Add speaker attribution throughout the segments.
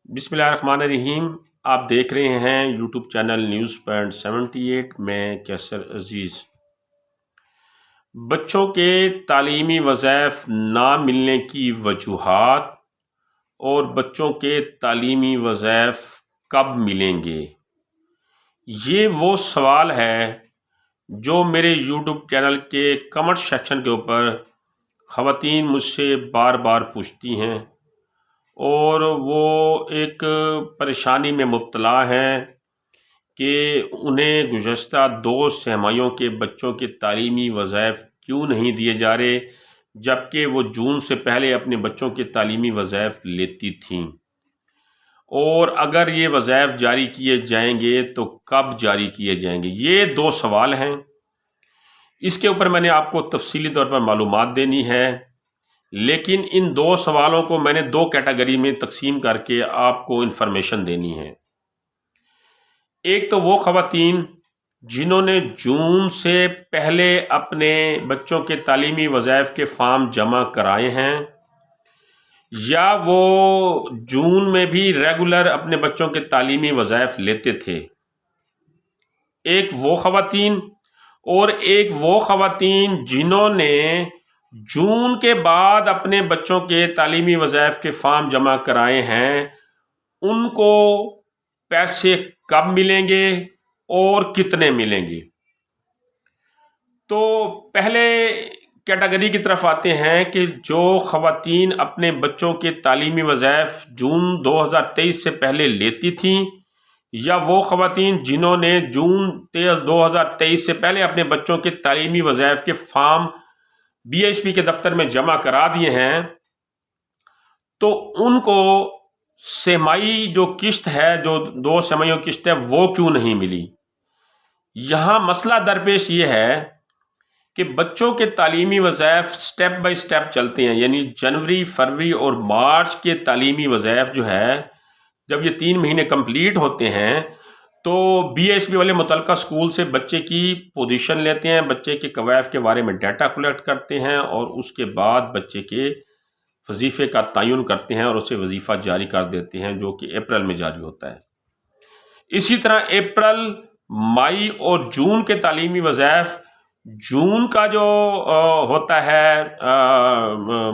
Speaker 1: बिस्मिल्लाहिर्रहमानिर्रहीम। आप देख रहे हैं यूट्यूब चैनल न्यूज़ पॉइंट 78 में कैसर अजीज़। बच्चों के तालीमी वज़ाइफ ना मिलने की वजूहात और बच्चों के तालीमी वज़ाइफ कब मिलेंगे, ये वो सवाल है जो मेरे यूट्यूब चैनल के कमेंट सेक्शन के ऊपर ख़वातीन मुझसे बार बार पूछती हैं और वो एक परेशानी में मुब्तला हैं कि उन्हें गुज़श्ता 2 तिमाहियों के बच्चों के तालीमी वज़ाइफ क्यों नहीं दिए जा रहे, जबकि वो जून से पहले अपने बच्चों के तालीमी वज़ाइफ लेती थीं। और अगर ये वज़ाइफ जारी किए जाएंगे तो कब जारी किए जाएंगे, ये 2 सवाल हैं। इसके ऊपर मैंने आपको तफसीली तौर पर मालूमात देनी है, लेकिन इन 2 सवालों को मैंने 2 कैटेगरी में तकसीम करके आपको इन्फॉर्मेशन देनी है। एक तो वो ख़वातीन जिन्होंने जून से पहले अपने बच्चों के तालीमी वज़ाइफ के फ़ार्म जमा कराए हैं, या वो जून में भी रेगुलर अपने बच्चों के तालीमी वज़ाइफ लेते थे। एक वो ख़वातीन और एक वो ख़वातीन जिन्होंने जून के बाद अपने बच्चों के तालीमी वज़ाइफ के फ़ार्म जमा कराए हैं, उनको पैसे कब मिलेंगे और कितने मिलेंगे। तो पहले कैटेगरी की तरफ आते हैं कि जो ख़वातीन अपने बच्चों के तालीमी वज़ाइफ जून 2023 से पहले लेती थीं, या वो ख़वातीन जिन्होंने जून 2023 से पहले अपने बच्चों के तालीमी वज़ाइफ के फ़ार्म BISP के दफ्तर में जमा करा दिए हैं, तो उनको सेमाई जो किश्त है, जो 2 सेमाइयों किश्त है, वो क्यों नहीं मिली। यहाँ मसला दरपेश ये है कि बच्चों के तालीमी वज़ाइफ स्टेप बाय स्टेप चलते हैं, यानी जनवरी, फरवरी और मार्च के तालीमी वज़ाइफ जो है, जब ये 3 महीने कंप्लीट होते हैं तो BISP वाले मुतल्लिका स्कूल से बच्चे की पोजीशन लेते हैं, बच्चे के कवायफ के बारे में डाटा कलेक्ट करते हैं और उसके बाद बच्चे के वजीफ़े का तयन करते हैं और उसे वजीफ़ा जारी कर देते हैं, जो कि अप्रैल में जारी होता है। इसी तरह अप्रैल, मई और जून के तालीमी वज़ाइफ, जून का जो होता है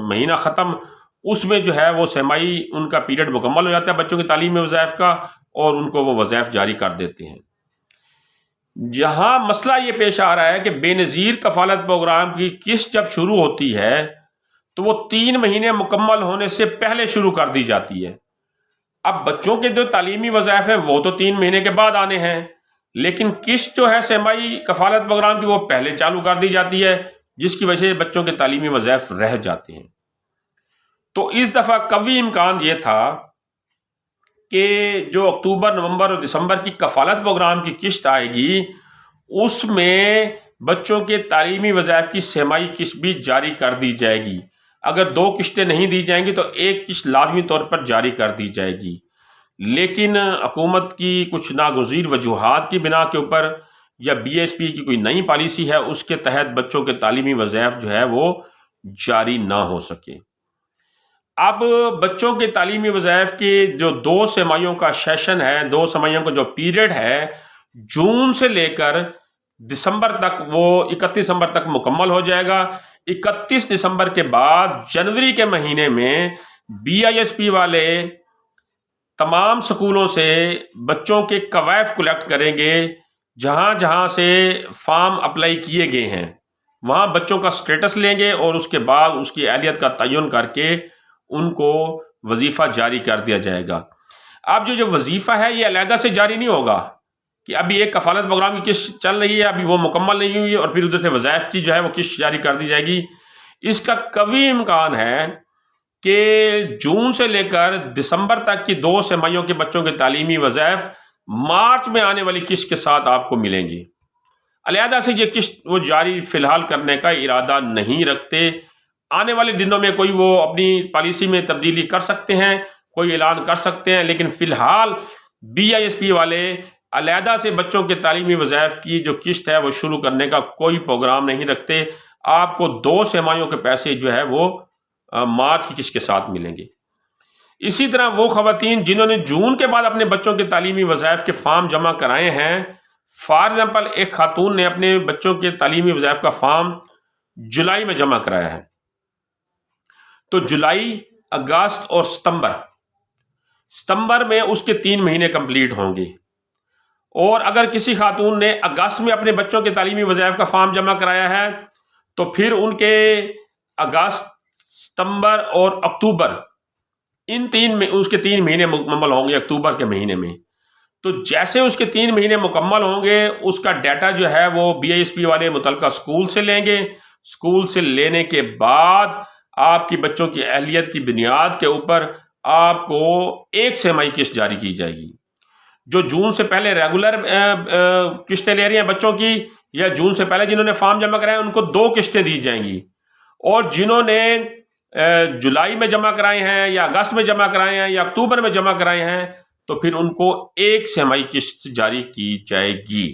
Speaker 1: महीना ख़त्म, उसमें जो है वो सेमाई उनका पीरियड मुकम्मल हो जाता है बच्चों की तालीमी वज़ाइफ का, और उनको वो वज़ाइफ जारी कर देते हैं। जहाँ मसला ये पेश आ रहा है कि बेनज़ीर कफ़ालत प्रोग्राम की किस्त जब शुरू होती है तो वो 3 महीने मुकम्मल होने से पहले शुरू कर दी जाती है। अब बच्चों के जो तालीमी वज़ाइफ हैं वो तो 3 महीने के बाद आने हैं, लेकिन किस्त जो है सेमाई कफ़ालत प्रोग्राम की वो पहले चालू कर दी जाती है, जिसकी वजह से बच्चों के तालीमी वज़ाइफ रह जाते हैं। तो इस दफ़ा कवी इम्कान ये था कि जो अक्टूबर, नवंबर और दिसंबर की कफ़ालत प्रोग्राम की किस्त आएगी, उसमें बच्चों के तालीमी वज़ाइफ की सेमाई किस्त भी जारी कर दी जाएगी। अगर 2 किस्तें नहीं दी जाएंगी तो 1 किस्त लाजमी तौर पर जारी कर दी जाएगी, लेकिन हुकूमत की कुछ नागुज़ीर वजूहात की बिना के ऊपर, या BISP की कोई नई पॉलिसी है उसके तहत बच्चों के तालीमी वज़ाइफ जो है वो जारी ना हो सके। अब बच्चों के तालीमी वज़ाइफ के जो 2 तिमाहियों का सेशन है, 2 तिमाहियों का जो पीरियड है, जून से लेकर दिसंबर तक, वो 31 दिसंबर तक मुकम्मल हो जाएगा। 31 दिसंबर के बाद जनवरी के महीने में BISP वाले तमाम स्कूलों से बच्चों के कवायफ कलेक्ट करेंगे, जहाँ जहाँ से फॉर्म अप्लाई किए गए हैं वहाँ बच्चों का स्टेटस लेंगे और उसके बाद उसकी अहलियत का तयन करके उनको वजीफ़ा जारी कर दिया जाएगा। अब जो वजीफ़ा है ये अलहदा से जारी नहीं होगा कि अभी एक कफ़ालत प्रोग्राम की किस्त चल रही है, अभी वो मुकम्मल नहीं हुई और फिर उधर से वज़ाइफ की जो है वो किस्त जारी कर दी जाएगी। इसका कभी इम्कान है कि जून से लेकर दिसंबर तक की 2 तिमाहियों के बच्चों के तालीमी वज़ाइफ मार्च में आने वाली किस्त के साथ आपको मिलेंगी। अलहदा से ये किस्त वो जारी फ़िलहाल करने का इरादा नहीं रखते। आने वाले दिनों में कोई वो अपनी पॉलिसी में तब्दीली कर सकते हैं, कोई ऐलान कर सकते हैं, लेकिन फ़िलहाल BISP वाले अलहदा से बच्चों के तालीमी वज़ाइफ की जो किस्त है वो शुरू करने का कोई प्रोग्राम नहीं रखते। आपको 2 तिमाहियों के पैसे जो है वो मार्च की किस्त के साथ मिलेंगे। اسی طرح وہ خواتین جنہوں نے جون کے بعد اپنے بچوں کے تعلیمی وظائف کے فارم جمع کرائے ہیں، فار ایگزامپل ایک خاتون نے اپنے بچوں کے تعلیمی وظائف کا فارم جولائی میں جمع کرایا ہے، تو جولائی، اگست اور ستمبر میں اس کے 3 مہینے کمپلیٹ ہوں گے۔ اور اگر کسی خاتون نے اگست میں اپنے بچوں کے تعلیمی وظائف کا فارم جمع کرایا ہے تو پھر ان کے اگست، ستمبر اور اکتوبر ان اس کے 3 مہینے مکمل ہوں گے اکتوبر کے مہینے میں۔ تو جیسے اس کے 3 مہینے مکمل ہوں گے، اس کا ڈیٹا جو ہے وہ BISP والے متعلقہ اسکول سے لیں گے۔ اسکول سے لینے کے بعد آپ کی بچوں کی اہلیت کی بنیاد کے اوپر آپ کو 1 سہ-ماہی قسط جاری کی جائے گی۔ جو جون سے پہلے ریگولر قسطیں لے رہی ہیں بچوں کی، یا جون سے پہلے جنہوں نے فارم جمع کرائے ہیں، ان کو 2 قسطیں دی جائیں گی۔ اور جنہوں نے جولائی میں جمع کرائے ہیں یا اگست میں جمع کرائے ہیں یا اکتوبر میں جمع کرائے ہیں، تو پھر ان کو 1 سہ-ماہی قسط جاری کی جائے گی۔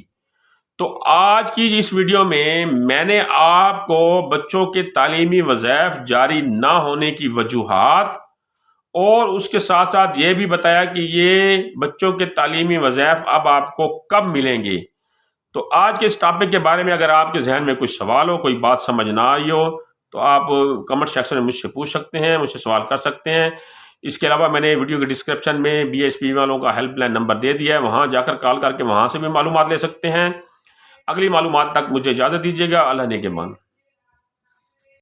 Speaker 1: تو آج کی اس ویڈیو میں نے آپ کو بچوں کے تعلیمی وظائف جاری نہ ہونے کی وجوہات اور اس کے ساتھ ساتھ یہ بھی بتایا کہ یہ بچوں کے تعلیمی وظائف اب آپ کو کب ملیں گے۔ تو آج کے اس ٹاپک کے بارے میں اگر آپ کے ذہن میں کوئی سوال ہو، کوئی بات سمجھ نہ آئی ہو، تو آپ کمنٹ سیکشن میں مجھ سے پوچھ سکتے ہیں، مجھ سے سوال کر سکتے ہیں۔ اس کے علاوہ میں نے ویڈیو کے ڈسکرپشن میں BISP والوں کا ہیلپ لائن نمبر دے دیا ہے، وہاں جا کر کال کر کے وہاں سے بھی معلومات لے سکتے ہیں۔ اگلی معلومات تک مجھے اجازت دیجیے گا۔ اللہ نگہبان۔